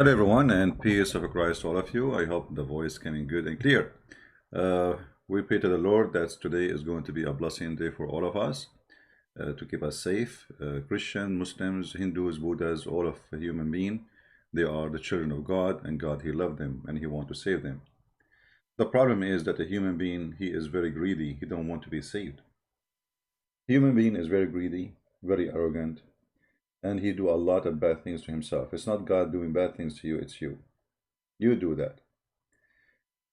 Hello everyone, and peace of Christ to all of you. I hope the voice coming good and clear. We pray to the Lord that today is going to be a blessing day for all of us, to keep us safe. Christian, Muslims, Hindus, Buddhas, all of human being, they are the children of God, and God, He loved them and He want to save them. The problem is that a human being, he is very greedy. He don't want to be saved. Human being is very greedy, very arrogant, and he do a lot of bad things to himself. It's not God doing bad things to you, it's you. You do that.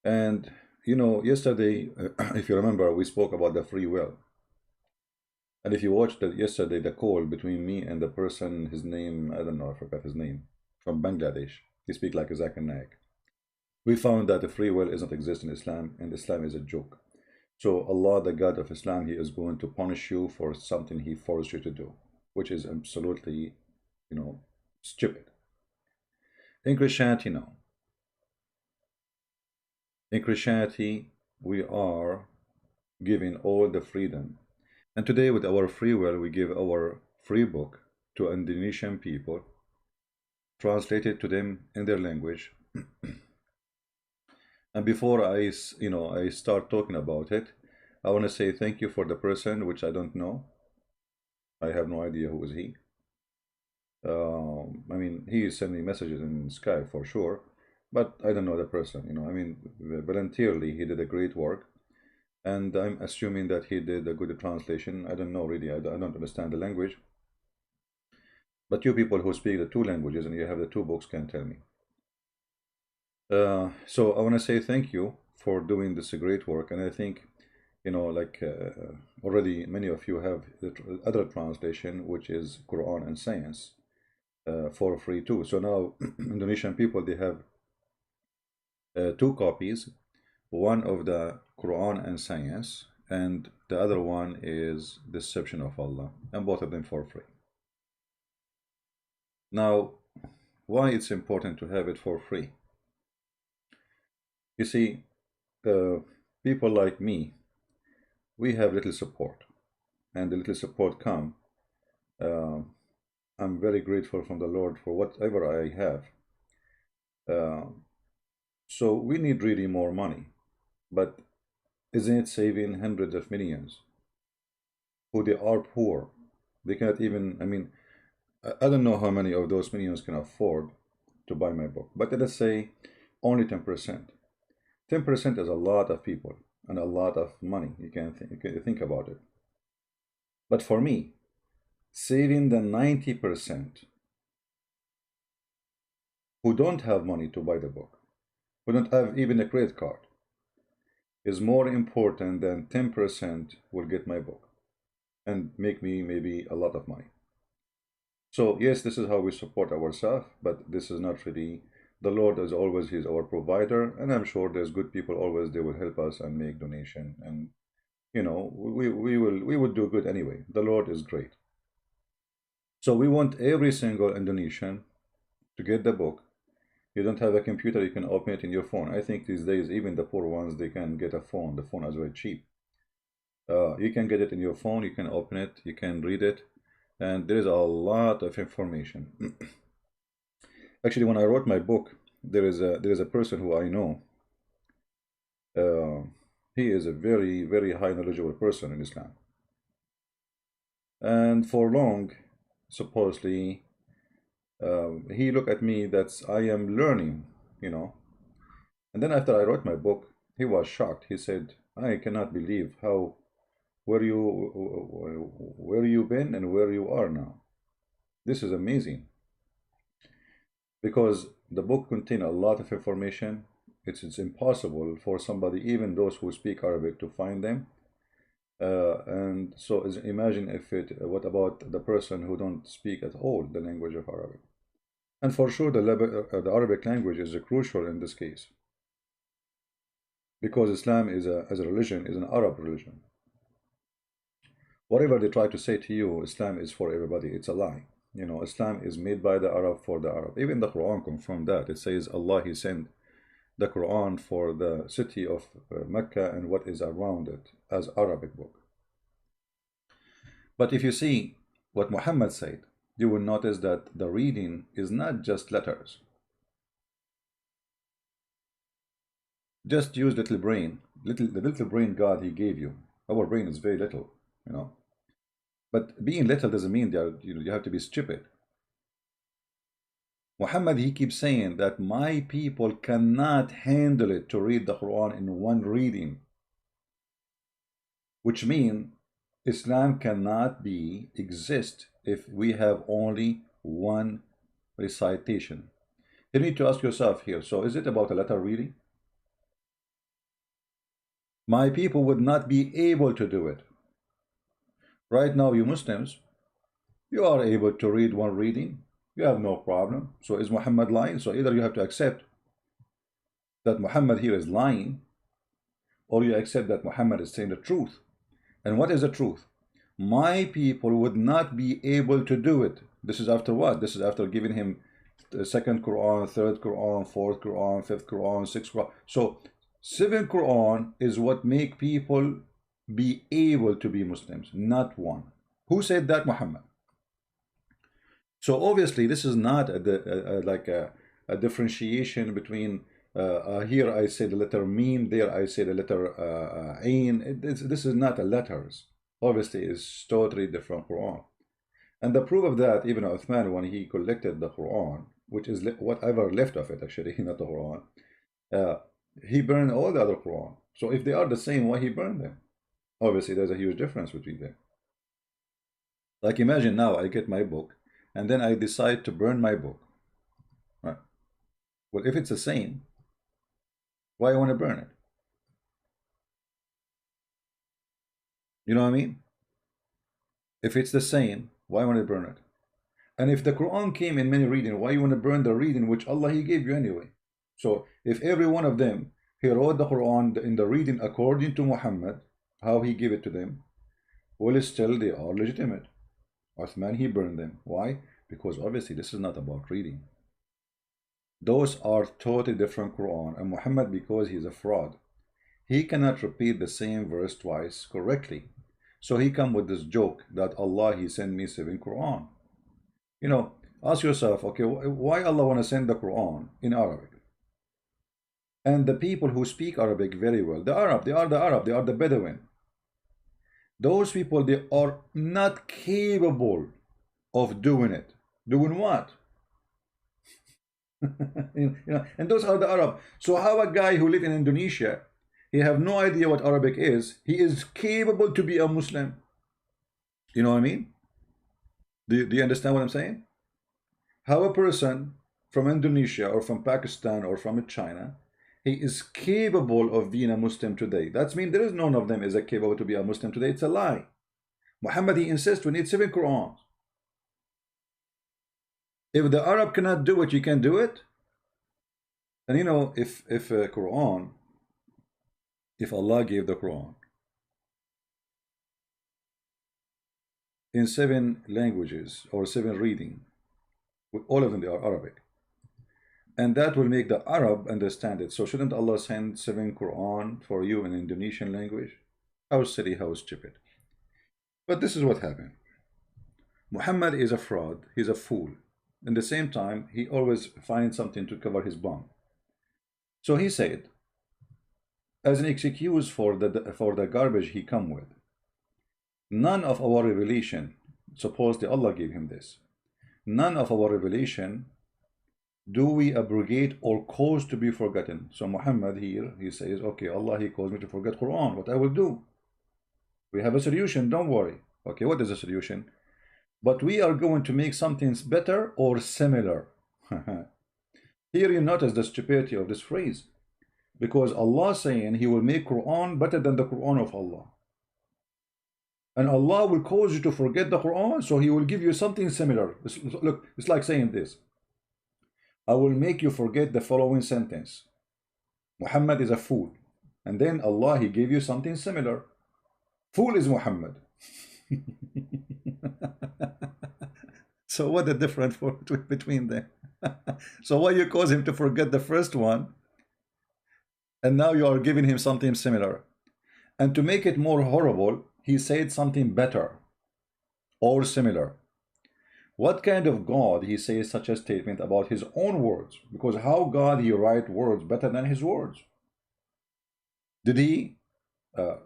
And yesterday, if you remember, we spoke about the free will. And if you watched yesterday, the call between me and the person, his name, I don't know, I forgot his name, from Bangladesh. He speak like a Naik. We found that the free will doesn't exist in Islam, and Islam is a joke. So Allah, the God of Islam, He is going to punish you for something He forced you to do, which is absolutely, stupid. In Christianity now. In Christianity, we are giving all the freedom. And today, with our free will, we give our free book to Indonesian people, translate it to them in their language. And before I start talking about it, I want to say thank you for the person, which I don't know. I have no idea who is he. He is sending messages in Skype for sure, but I don't know the person. Voluntarily he did a great work, and I'm assuming that he did a good translation. I don't know really. I don't understand the language, but you people who speak the two languages and you have the two books can tell me. So I want to say thank you for doing this great work, and I think already many of you have the other translation, which is Qur'an and Sains, for free too. So now Indonesian people, they have two copies, one of the Qur'an and Sains, and the other one is Deception of Allah, and both of them for free. Now, why it's important to have it for free? You see, people like me, we have little support, and the little support come. I'm very grateful from the Lord for whatever I have. So we need really more money, but isn't it saving hundreds of millions who they are poor? They cannot even, I don't know how many of those millions can afford to buy my book, but let's say only 10%. 10% is a lot of people and a lot of money. You can think about it. But for me, saving the 90% who don't have money to buy the book, who don't have even a credit card, is more important than 10% will get my book and make me maybe a lot of money. So yes, this is how we support ourselves, but this is not really, the Lord is always, He's our provider, and I'm sure there's good people always, they will help us and make donation, and we will do good anyway. The Lord is great. So we want every single Indonesian to get the book. You don't have a computer, you can open it in your phone. I think these days even the poor ones, they can get a phone. The phone is very cheap. You can get it in your phone, you can open it, you can read it, and there is a lot of information. Actually, when I wrote my book, there is a person who I know. He is a very, very high knowledgeable person in Islam, and for long, supposedly, he looked at me that I am learning, and then after I wrote my book, he was shocked. He said, I cannot believe how where you been and where you are now. This is amazing, because the book contains a lot of information. It's impossible for somebody, even those who speak Arabic, to find them. And so imagine what about the person who don't speak at all the language of Arabic? And for sure the Arabic language is crucial in this case, because Islam is as a religion is an Arab religion. Whatever they try to say to you, Islam is for everybody, it's a lie. Islam is made by the Arab for the Arab. Even the Quran confirmed that. It says Allah, He sent the Quran for the city of Mecca and what is around it as Arabic book. But if you see what Muhammad said, you will notice that the reading is not just letters. Just use little brain, the little brain God he gave you. Our brain is very little, you know. But being little doesn't mean that you have to be stupid. Muhammad, he keeps saying that my people cannot handle it to read the Quran in one reading, which means Islam cannot exist if we have only one recitation. You need to ask yourself here, so is it about a letter reading? My people would not be able to do it. Right now, you Muslims, you are able to read one reading. You have no problem. So is Muhammad lying? So either you have to accept that Muhammad here is lying, or you accept that Muhammad is saying the truth. And what is the truth? My people would not be able to do it. This is after what? This is after giving him the second Quran, third Quran, fourth Quran, fifth Quran, sixth Quran. So seven Quran is what make people be able to be Muslims, not one. Who said that? Muhammad. So obviously this is not like a differentiation between here I say the letter meme, there I say the letter ain. This is not a letters. Obviously it's totally different Quran. And the proof of that, even Uthman, when he collected the Quran, which is whatever left of it actually, not the Quran, he burned all the other Quran. So if they are the same, why he burned them? Obviously there's a huge difference between them. Like imagine now I get my book and then I decide to burn my book. Right. Well, if it's the same, why I want to burn it? You know what I mean? If it's the same, why want to burn it? And if the Quran came in many readings, why you want to burn the reading which Allah he gave you anyway? So if every one of them, he wrote the Quran in the reading according to Muhammad, how he gave it to them, well, still they are legitimate. Uthman, he burned them. Why? Because obviously this is not about reading. Those are totally different Quran. And Muhammad, because he's a fraud, he cannot repeat the same verse twice correctly. So he come with this joke that Allah, he sent me 7 Quran. You know, ask yourself, okay, why Allah want to send the Quran in Arabic? And the people who speak Arabic very well, they are the Bedouin. Those people, they are not capable of doing it. Doing what? And those are the Arab. So how a guy who live in Indonesia, he have no idea what Arabic is, he is capable to be a Muslim. You know what I mean? Do you understand what I'm saying? How a person from Indonesia or from Pakistan or from China, he is capable of being a Muslim today. That means there is none of them is capable to be a Muslim today. It's a lie. Muhammad, he insists we need 7 Qur'ans. If the Arab cannot do it, you can do it. And you know, if Quran, if Allah gave the Quran in 7 languages or 7 reading, all of them they are Arabic, and that will make the Arab understand it. So shouldn't Allah send 7 Quran for you in Indonesian language? How silly, how stupid. But this is what happened. Muhammad is a fraud, he's a fool. At the same time, he always finds something to cover his bum. So he said, as an excuse for the garbage he come with, none of our revelation, supposedly Allah gave him this, none of our revelation do we abrogate or cause to be forgotten. So Muhammad here, he says, okay, Allah, he caused me to forget Quran. What I will do? We have a solution, don't worry. Okay, what is the solution? But we are going to make something better or similar. Here you notice the stupidity of this phrase. Because Allah saying he will make Quran better than the Quran of Allah. And Allah will cause you to forget the Quran, so he will give you something similar. Look, it's like saying this. I will make you forget the following sentence. Muhammad is a fool. And then Allah, he gave you something similar. Fool is Muhammad. So what the difference between them? So why you cause him to forget the first one, and now you are giving him something similar? And to make it more horrible, he said something better or similar. What kind of God he says such a statement about his own words? Because how God he write words better than his words? Did he,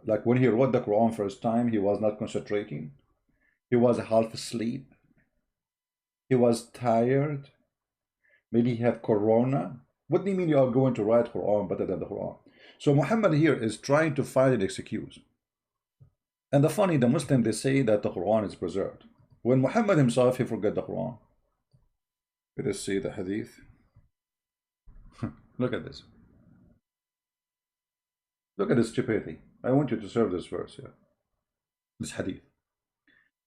like when he wrote the Quran first time, he was not concentrating? He was half asleep. He was tired. Maybe he had corona. What do you mean you are going to write Quran better than the Quran? So Muhammad here is trying to find an excuse. And the funny, the Muslim, they say that the Quran is preserved. When Muhammad himself, he forgot the Quran. Let us see the hadith. Look at this. Look at this stupidity. I want you to serve this verse here. This hadith.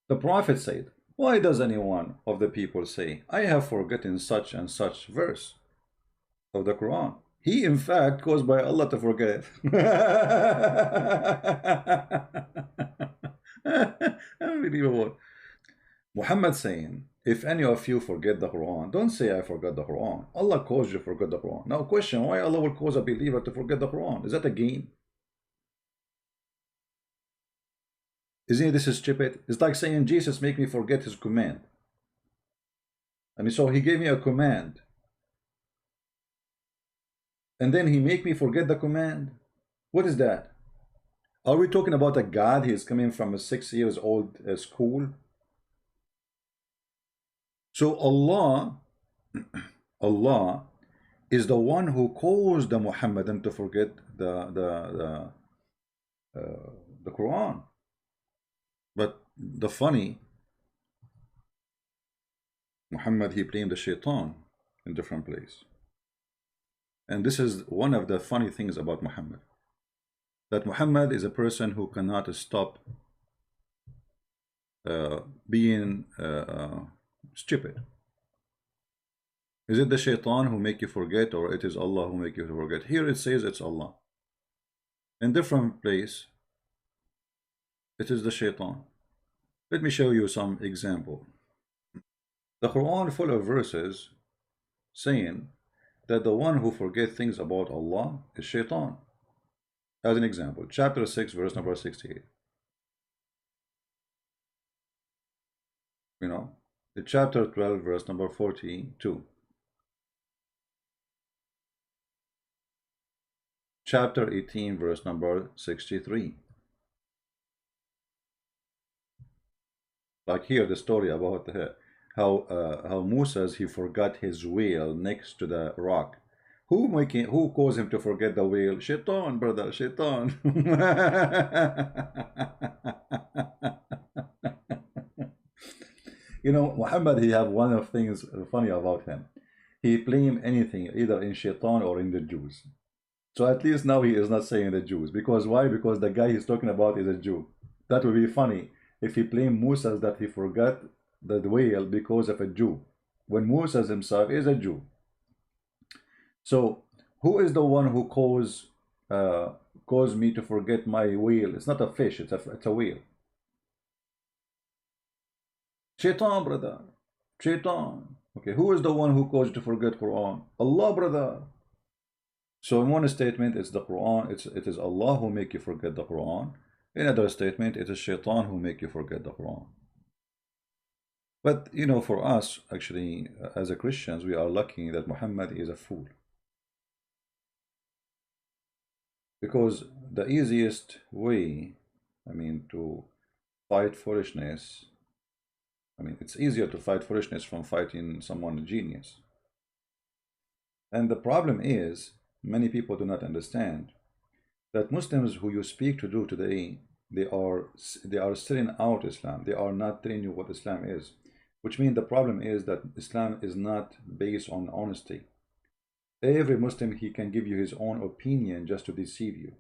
The Prophet said, why does any one of the people say, I have forgotten such and such verse of the Quran? He, in fact, caused by Allah to forget. Unbelievable. Muhammad saying, if any of you forget the Quran, don't say I forgot the Quran. Allah caused you to forget the Quran. Now question, why Allah will cause a believer to forget the Quran? Is that a game? Isn't this is stupid? It's like saying Jesus make me forget his command. I mean, so he gave me a command. And then he make me forget the command. What is that? Are we talking about a God? He is coming from a 6 years old school. So Allah is the one who caused the Muhammadan to forget the Quran. But the funny, Muhammad, he blamed the shaitan in different place. And this is one of the funny things about Muhammad. That Muhammad is a person who cannot stop being stupid. Is it the shaitan who make you forget, or it is Allah who make you forget? Here it says it's Allah. In different place, it is the shaitan. Let me show you some example. The Quran full of verses saying that the one who forgets things about Allah is shaitan. As an example, chapter 6, verse number 68. You know, the chapter 12, verse number 42. Chapter 18, verse number 63. Like here, the story about how Moses, he forgot his wheel next to the rock. Who caused him to forget the wheel? Shaitan, brother, shaitan. You know, Muhammad, he have one of things funny about him. He blame anything either in shaitan or in the Jews. So at least now he is not saying the Jews. Because why? Because the guy he's talking about is a Jew. That would be funny if he blamed Moses that he forgot the whale because of a Jew, when Moses himself is a Jew. So who is the one who caused me to forget my whale? It's not a fish, it's a whale. Shaitan, brother. Shaitan. Okay, who is the one who caused you to forget Quran? Allah, brother. So in one statement, it's the Quran, it is Allah who make you forget the Quran. In another statement, it is shaitan who make you forget the Quran. But you know, for us, actually, as a Christians, we are lucky that Muhammad is a fool. Because the easiest way, I mean, to fight foolishness, I mean, it's easier to fight foolishness from fighting someone genius. And the problem is, many people do not understand that Muslims who you speak to do today, they are selling out Islam. They are not telling you what Islam is. Which means the problem is that Islam is not based on honesty. Every Muslim, he can give you his own opinion just to deceive you.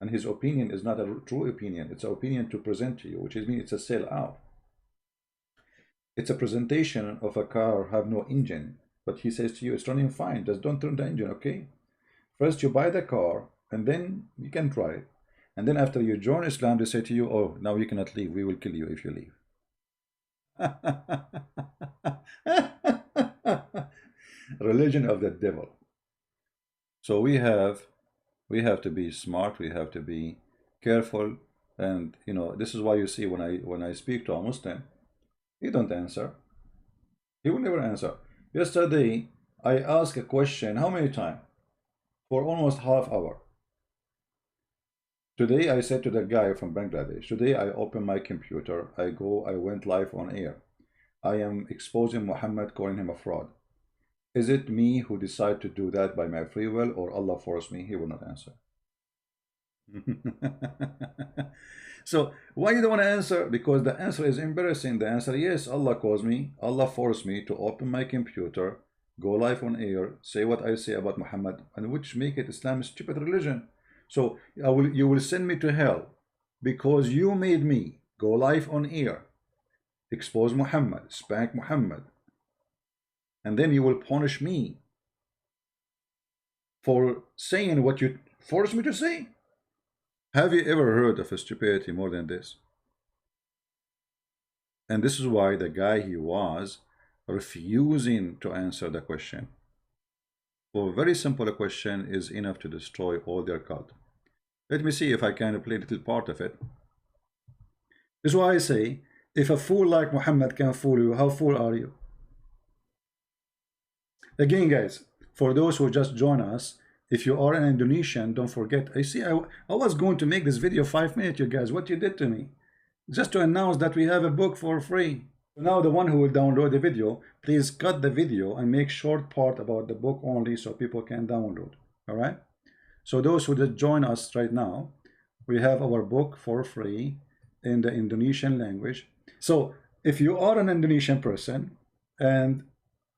And his opinion is not a true opinion. It's an opinion to present to you, which means it's a sell out. It's a presentation of a car have no engine, but he says to you, it's running fine, just don't turn the engine, okay? First you buy the car, and then you can try it. And then after you join Islam, they say to you, oh, now you cannot leave, we will kill you if you leave. Religion of the devil. So we have to be smart, we have to be careful, and you know, this is why you see when I speak to a Muslim, he don't answer. He will never answer. Yesterday I asked a question, how many times? For almost half hour. Today I said to the guy from Bangladesh, today I opened my computer, I went live on air. I am exposing Muhammad, calling him a fraud. Is it me who decide to do that by my free will, or Allah forced me? He will not answer. So why you don't want to answer? Because the answer is embarrassing. The answer, yes, Allah caused me, Allah forced me to open my computer, go live on air, say what I say about Muhammad, and which make it Islam a stupid religion. So you will send me to hell because you made me go live on air, expose Muhammad, spank Muhammad, and then you will punish me for saying what you forced me to say. Have you ever heard of a stupidity more than this? And this is why the guy, he was refusing to answer the question. For a very simple question is enough to destroy all their cult. Let me see if I can play a little part of it. This is why I say, if a fool like Muhammad can fool you, how fool are you? Again, guys, for those who just join us, if you are an Indonesian, don't forget, I was going to make this video 5 minutes, you guys, what you did to me. Just to announce that we have a book for free. Now the one who will download the video, please cut the video and make short part about the book only so people can download. All right? So those who just join us right now, we have our book for free in the Indonesian language. So if you are an Indonesian person, and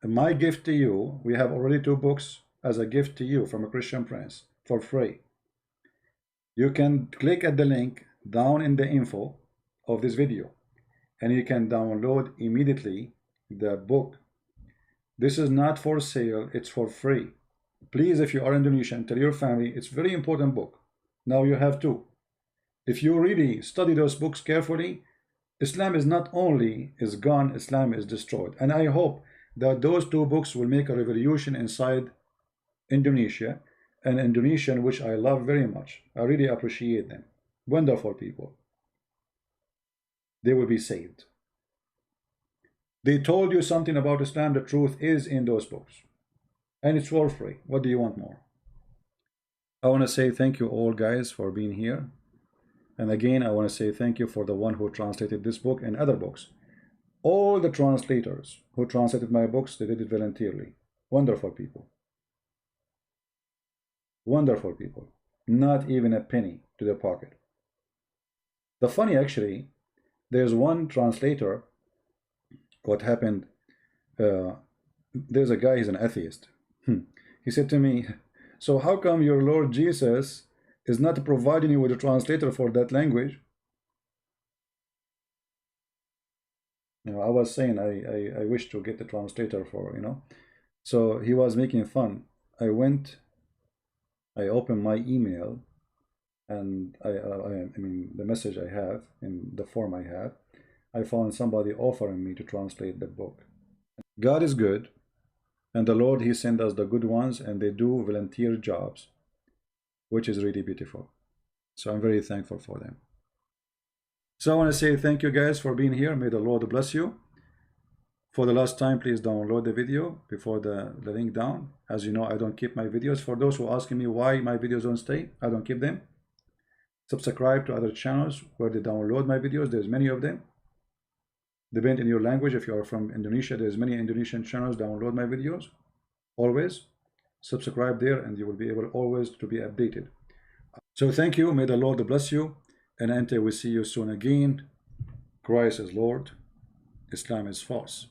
my gift to you, we have already 2 books as a gift to you from a Christian Prince for free. You can click at the link down in the info of this video and you can download immediately the book. This is not for sale, it's for free. Please, if you are Indonesian, tell your family, it's very important book. Now you have 2. If you really study those books carefully, Islam is not only is gone, Islam is destroyed. And I hope that those 2 books will make a revolution inside Indonesia, and Indonesian, which I love very much. I really appreciate them. Wonderful people. They will be saved. They told you something about Islam. The truth is in those books. And it's for free. What do you want more? I want to say thank you all, guys, for being here. And again, I want to say thank you for the one who translated this book and other books. All the translators who translated my books, they did it voluntarily. Wonderful people. Wonderful people. Not even a penny to their pocket. The funny, actually, there's one translator. What happened, there's a guy, he's an atheist. He said to me, so how come your Lord Jesus is not providing you with a translator for that language? You know, I was saying I wish to get the translator for, you know. So he was making fun. I opened my email, and I mean the message I have in the form I have, I found somebody offering me to translate the book. God is good, and the Lord, he sent us the good ones, and they do volunteer jobs, which is really beautiful. So I'm very thankful for them. So I want to say thank you, guys, for being here. May the Lord bless you. For the last time, please download the video before the link down. As you know, I don't keep my videos. For those who are asking me why my videos don't stay, I don't keep them. Subscribe to other channels where they download my videos. There's many of them. Depend in your language. If you are from Indonesia, there's many Indonesian channels. Download my videos. Always subscribe there, and you will be able always to be updated. So thank you. May the Lord bless you. And until we see you soon again, Christ is Lord, Islam is false.